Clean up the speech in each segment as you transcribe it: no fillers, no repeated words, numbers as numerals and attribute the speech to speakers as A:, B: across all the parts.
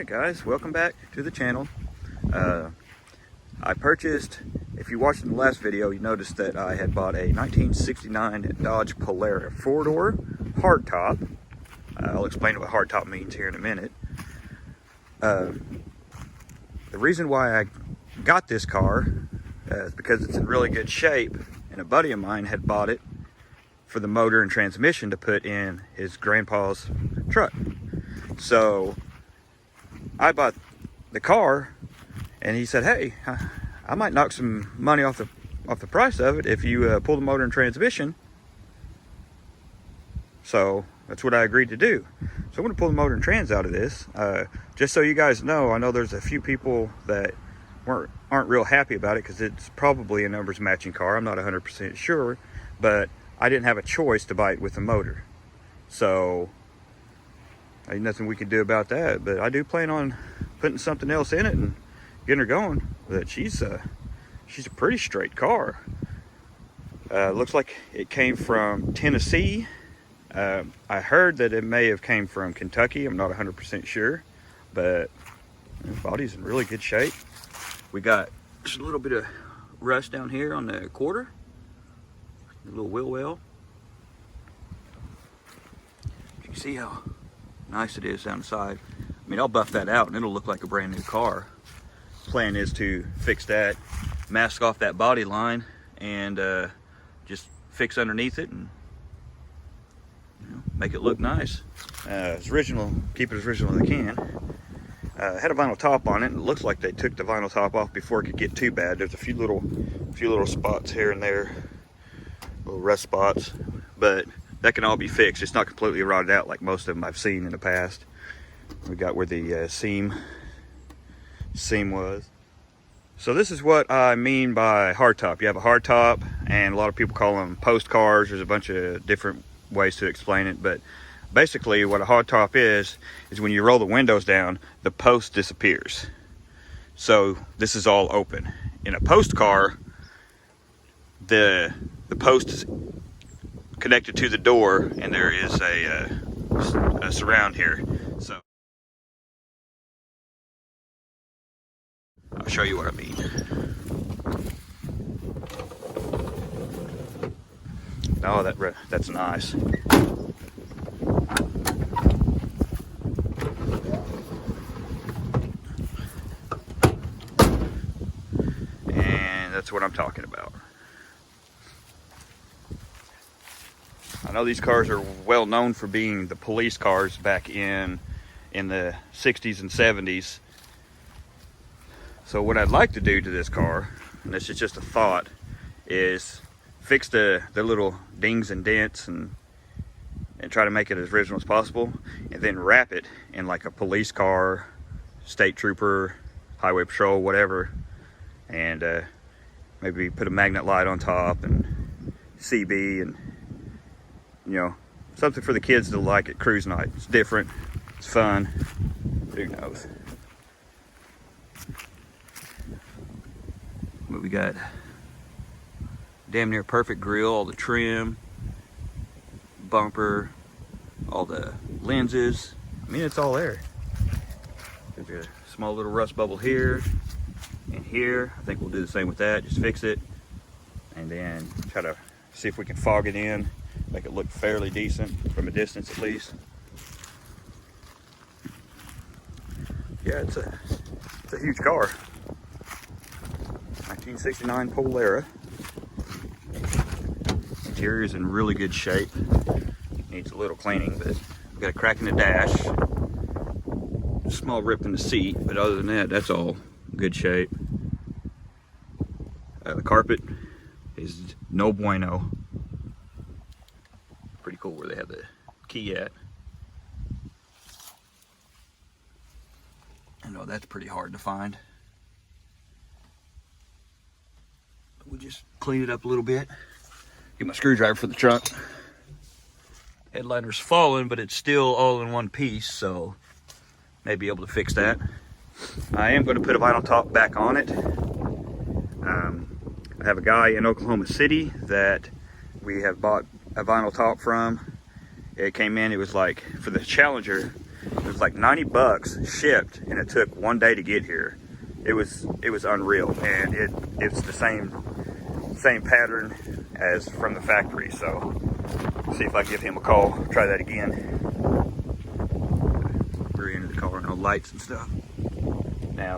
A: Alright guys, welcome back to the channel. I purchased, if you watched in the last video, you noticed that I had bought a 1969 Dodge Polara 4-door hardtop. I'll explain what hardtop means here in a minute. The reason why I got this car is because it's in really good shape, and a buddy of mine had bought it for the motor and transmission to put in his grandpa's truck. So I bought the car, and he said, hey, I might knock some money off the price of it if you pull the motor and transmission. So that's what I agreed to do. So I'm going to pull the motor and trans out of this. Just so you guys know, I know there's a few people that aren't real happy about it because it's probably a numbers matching car. I'm not 100% sure, but I didn't have a choice to buy it with the motor. So ain't nothing we can do about that, but I do plan on putting something else in it and getting her going. But she's a pretty straight car. Looks like it came from Tennessee. I heard that it may have came from Kentucky. I'm not 100% sure, but the body's in really good shape. We got just a little bit of rust down here on the quarter, a little wheel well. You can see how nice it is down the side. I mean, I'll buff that out and it'll look like a brand new car. Plan is to fix that, mask off that body line, and just fix underneath it and make it look nice. It's original, keep it as original as I can. Had a vinyl top on it, and it looks like they took the vinyl top off before it could get too bad. There's a few little spots here and there, little rust spots, but that can all be fixed. It's not completely rotted out like most of them I've seen in the past. We got where the seam was. So this is what I mean by hardtop. You have a hardtop, and a lot of people call them post cars. There's a bunch of different ways to explain it, but basically what a hardtop is when you roll the windows down, the post disappears. So this is all open. In a post car, the post is connected to the door, and there is a surround here. So I'll show you what I mean. Oh, that's nice. And that's what I'm talking about. I know these cars are well known for being the police cars back in the 60s and 70s. So what I'd like to do to this car, and this is just a thought, is fix the little dings and dents and try to make it as original as possible, and then wrap it in like a police car, state trooper, highway patrol, whatever, and maybe put a magnet light on top and CB, and you know, something for the kids to like at cruise night. It's different, it's fun, who knows. But we got damn near perfect grill, all the trim, bumper, all the lenses. I mean, it's all there. There's a small little rust bubble here and here. I think we'll do the same with that, just fix it, and then try to see if we can fog it in, make it look fairly decent from a distance at least. Yeah, it's a huge car. 1969 Polara. Interior is in really good shape. Needs a little cleaning, but we've got a crack in the dash, a small rip in the seat, but other than that, that's all good shape. The carpet is no bueno. Pretty cool where they have the key at. I know that's pretty hard to find. We'll just clean it up a little bit. Get my screwdriver for the trunk. Headliner's fallen, but it's still all in one piece, so may be able to fix that. I am going to put a vinyl top back on it. I have a guy in Oklahoma City that we have bought a vinyl top from. It came in, it was like, for the Challenger, It was like 90 bucks shipped, and it took 1 day to get here. It was unreal, and it's the same pattern as from the factory. So see if I give him a call, try that again. We're into the car, no lights and stuff. Now,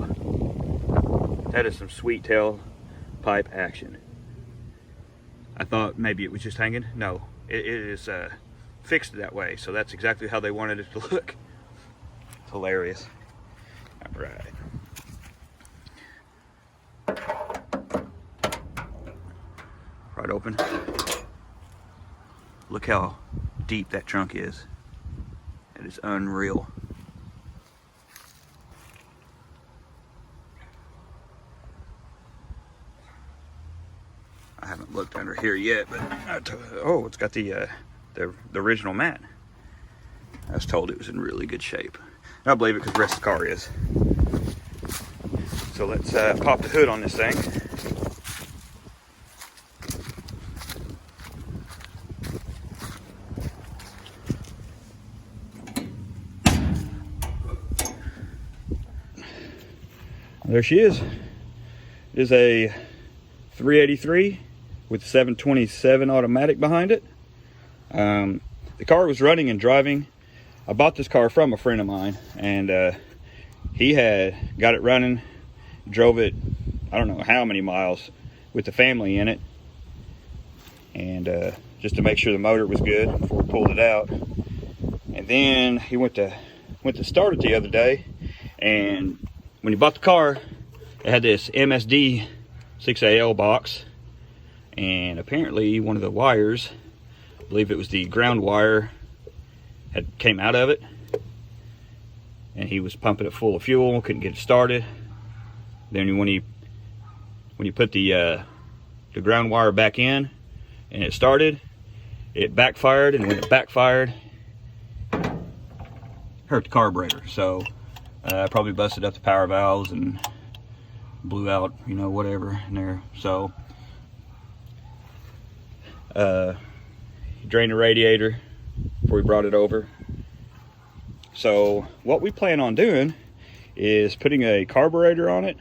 A: that is some sweet tail pipe action. I thought maybe it was just hanging. No, it is fixed that way, so that's exactly how they wanted it to look. It's hilarious. All right. Right open. Look how deep that trunk is. It is unreal. I haven't looked under here yet, but oh, it's got the original mat. I was told it was in really good shape. I believe it because the rest of the car is. So let's pop the hood on this thing. There she is. It is a 383 with 727 automatic behind it. The car was running and driving. I bought this car from a friend of mine, and he had got it running, drove it I don't know how many miles with the family in it, and just to make sure the motor was good before we pulled it out. And then he went to start it the other day, and when he bought the car, it had this MSD 6AL box, and apparently one of the wires, I believe it was the ground wire, came out of it, and he was pumping it full of fuel, couldn't get it started. Then when you put the ground wire back in and it started, it backfired, and when it backfired, hurt the carburetor. So probably busted up the power valves and blew out, you know, whatever in there. So he drained the radiator before we brought it over. So what we plan on doing is putting a carburetor on it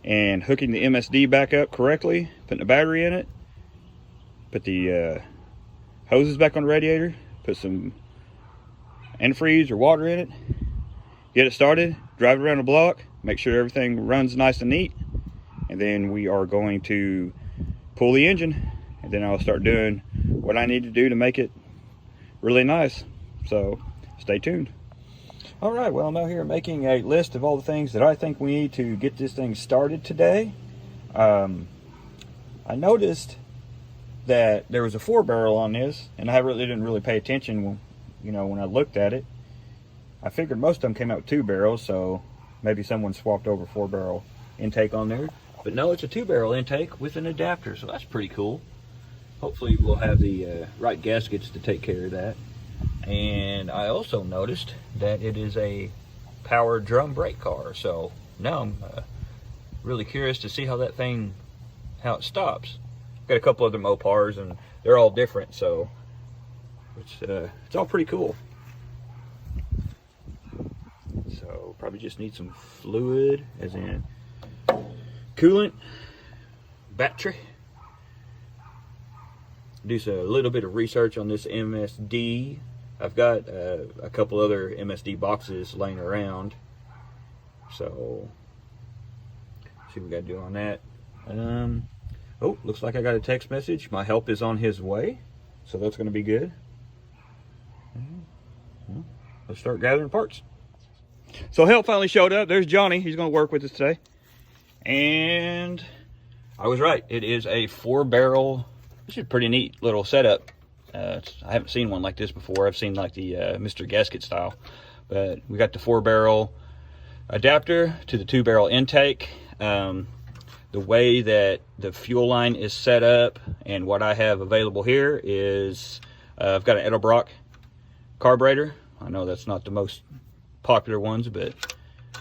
A: and hooking the MSD back up correctly, putting a battery in it, put the hoses back on the radiator, put some antifreeze or water in it, get it started, drive it around the block, make sure everything runs nice and neat, and then we are going to pull the engine, and then I'll start doing what I need to do to make it really nice. So stay tuned. All right, well, I'm out here making a list of all the things that I think we need to get this thing started today. I noticed that there was a 4-barrel on this, and I didn't really pay attention when, when I looked at it. I figured most of them came out with 2 barrels, so maybe someone swapped over 4-barrel intake on there. But no, it's a 2-barrel intake with an adapter, so that's pretty cool. Hopefully we'll have the right gaskets to take care of that. And I also noticed that it is a power drum brake car, so now I'm really curious to see how it stops. Got a couple other Mopars, and they're all different, so it's all pretty cool. So probably just need some fluid, as in coolant, battery. Do a little bit of research on this MSD. I've got a couple other MSD boxes laying around, so see what we got to do on that. Oh, looks like I got a text message. My help is on his way, so that's going to be good. Well, let's start gathering parts. So help finally showed up. There's Johnny. He's going to work with us today. And I was right. It is a 4-barrel. This is a pretty neat little setup. I haven't seen one like this before. I've seen like the Mr. Gasket style. But we got the 4-barrel adapter to the 2-barrel intake. The way that the fuel line is set up and what I have available here is I've got an Edelbrock carburetor. I know that's not the most popular ones, but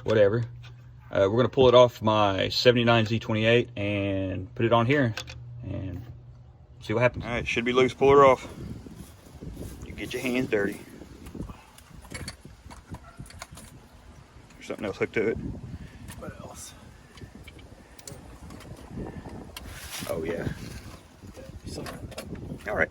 A: whatever. We're going to pull it off my 79 Z28 and put it on here and see what happens. All right, should be loose. Pull her off. You get your hands dirty. something else hooked to it.
B: What else?
A: Oh yeah. All right.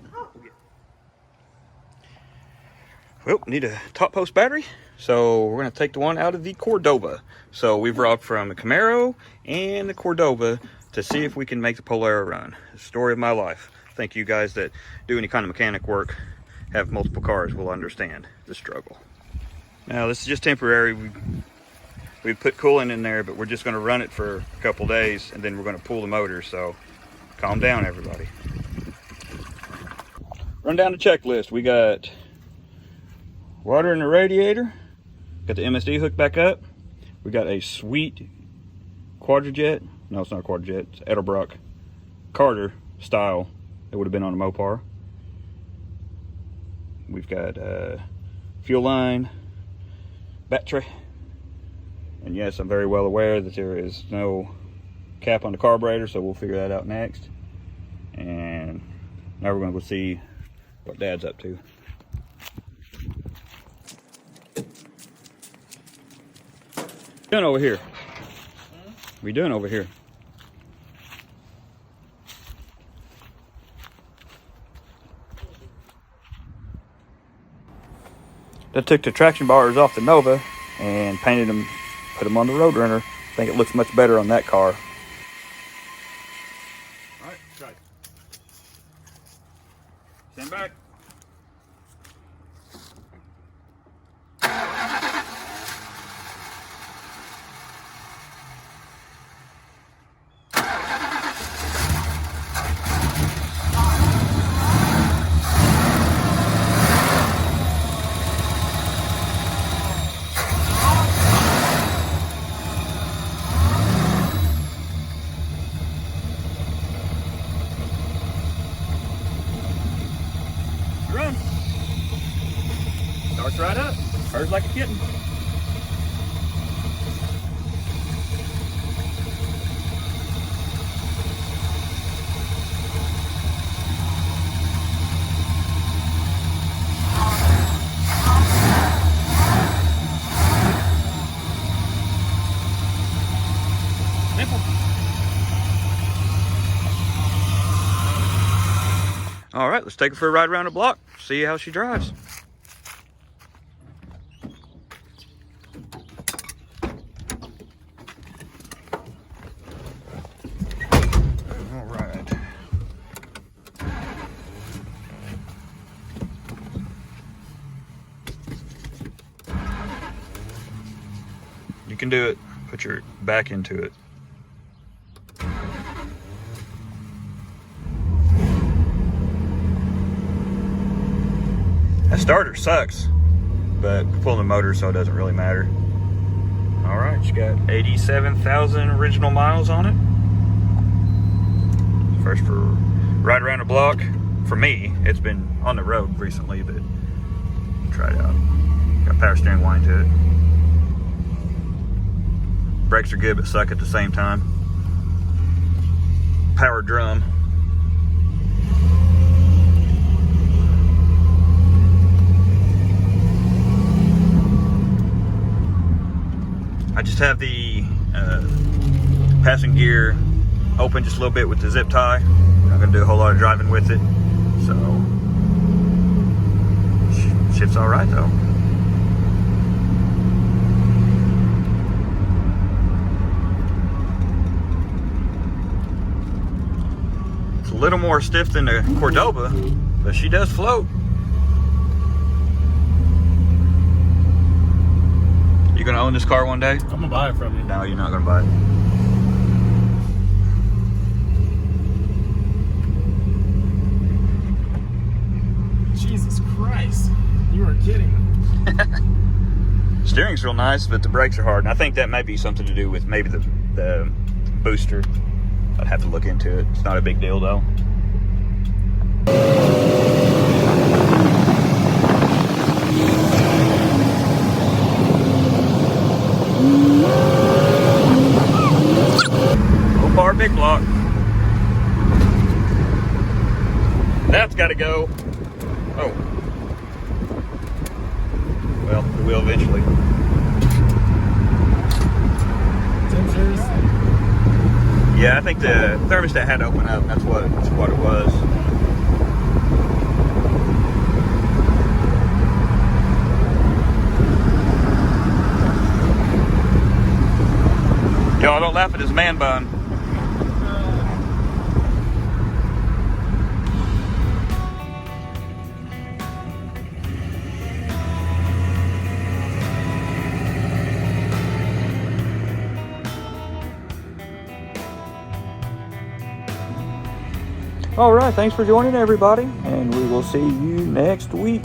A: Well, need a top post battery. So we're gonna take the one out of the Cordoba. So we've robbed from the Camaro and the Cordoba to see if we can make the Polara run. The story of my life. I think you guys that do any kind of mechanic work, have multiple cars, will understand the struggle. Now this is just temporary. We put coolant in there, but we're just gonna run it for a couple days and then we're gonna pull the motor. So calm down, everybody. Run down the checklist. We got water in the radiator. Got the MSD hooked back up. We got a sweet Quadrajet. No, it's not a Quadrajet. It's Edelbrock Carter style. It would have been on a Mopar. We've got fuel line, battery. And yes, I'm very well aware that there is no cap on the carburetor, so we'll figure that out next. And now we're gonna go see what Dad's up to. What are you doing over here? What are you doing over here? I took the traction bars off the Nova and painted them, put them on the Roadrunner. I think it looks much better on that car. All right, try it. Stand back. Run. Starts right up. Purrs like a kitten. Simple. All right, let's take her for a ride around the block, see how she drives. All right. You can do it. Put your back into it. The starter sucks, but we're pulling the motor, so it doesn't really matter. All right, you got 87,000 original miles on it. First for ride around the block. For me, it's been on the road recently, but try it out. Got power steering wind to it. Brakes are good, but suck at the same time. Power drum. I just have the passing gear open just a little bit with the zip tie. I'm not gonna do a whole lot of driving with it, so shit's all right though. It's a little more stiff than the Cordoba, but she does float. You gonna own this car one day?
B: I'm gonna buy it from you.
A: No, you're not gonna buy it.
B: Jesus Christ. You are kidding.
A: Steering's real nice, but the brakes are hard. And I think that may be something to do with maybe the booster. I'd have to look into it. It's not a big deal though. Mopar big block. That's got to go. Oh. Well, we will eventually.
B: risers.
A: Yeah, I think the thermostat had to open up. That's what it was. Y'all don't laugh at his man bun. All right, thanks for joining everybody, and we will see you next week.